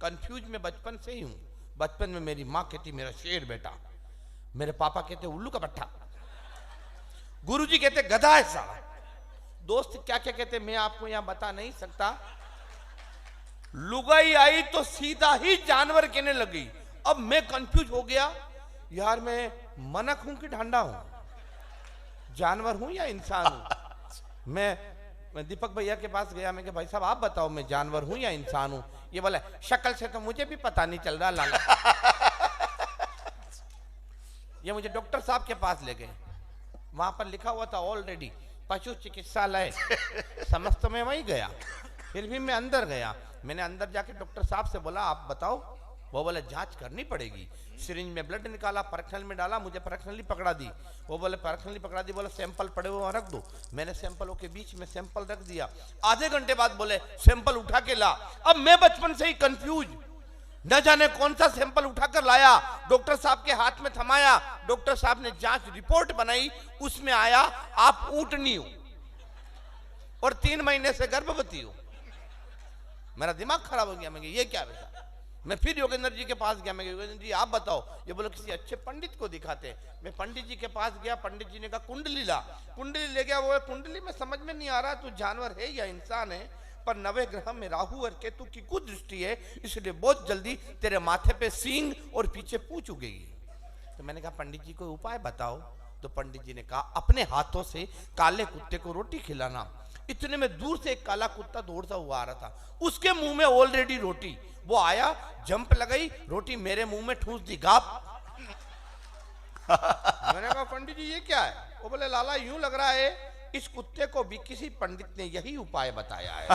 Confuse मैं बचपन से ही हूँ। बचपन में मेरी माँ कहती मेरा शेर बेटा, मेरे पापा कहते उल्लू का पट्टा, गुरुजी कहते गधा है साला, दोस्त क्या क्या कहते मैं आपको यहाँ बता नहीं सकता। लुगाई आई तो सीधा ही जानवर कहने लगी। अब मैं कंफ्यूज हो गया, यार मैं मनक हूं कि ढांडा हूं, जानवर हूं या इंसान हूं। मैं दीपक भैया के पास गया, मैं कहा भाई साहब आप बताओ मैं जानवर हूं या इंसान हूं। ये बोला शक्ल से तो मुझे भी पता नहीं चल रहा लाला। ये मुझे डॉक्टर साहब के पास ले गए, वहां पर लिखा हुआ था ऑलरेडी पशु चिकित्सालय। समझ तो मैं वहीं गया, फिर भी मैं अंदर गया। मैंने अंदर जाके डॉक्टर साहब से बोला आप बताओ। वो बोले जांच करनी पड़ेगी। सिरिंज में ब्लड निकाला, परखनल में डाला, मुझे परखनली पकड़ा दी। वो बोले परखनली पकड़ा दी, बोले सैंपल पड़े हुए रख दो। मैंने सैंपलों के बीच में सैंपल रख दिया। आधे घंटे बाद बोले सैंपल उठा के ला। अब मैं बचपन से ही कंफ्यूज, न जाने कौन सा सैंपल उठाकर लाया, डॉक्टर साहब के हाथ में थमाया। डॉक्टर साहब ने जांच रिपोर्ट बनाई, उसमें आया आप ऊंटनी हो और 3 महीने से गर्भवती हो। मेरा दिमाग खराब हो गया। मैं ये क्या बेटा। मैं फिर योगेंद्र जी के पास गया। मैं योगेंद्र जी आप बताओ। ये बोलो किसी अच्छे पंडित को दिखाते। मैं पंडित जी के पास गया, पंडित जी ने कहा कुंडली ला। कुंडली ले गया। वो कुंडली में समझ में नहीं आ रहा तू जानवर है या इंसान है, पर नवे ग्रह में राहु और केतु की कुदृष्टि है, इसलिए बहुत जल्दी तेरे माथे पे सींग और पीछे पूंछ उगेगी। तो मैंने कहा पंडित जी कोई उपाय बताओ। तो पंडित जी ने कहा अपने हाथों से काले कुत्ते को रोटी खिलाना। इतने में दूर से एक काला कुत्ता दौड़ता हुआ आ रहा था, उसके मुंह में ऑलरेडी रोटी। वो आया, जंप लगाई, रोटी मेरे मुंह में ठूस दी, गाप। मैंने कहा पंडित जी ये क्या है। वो बोले लाला यूं लग रहा है इस कुत्ते को भी किसी पंडित ने यही उपाय बताया है।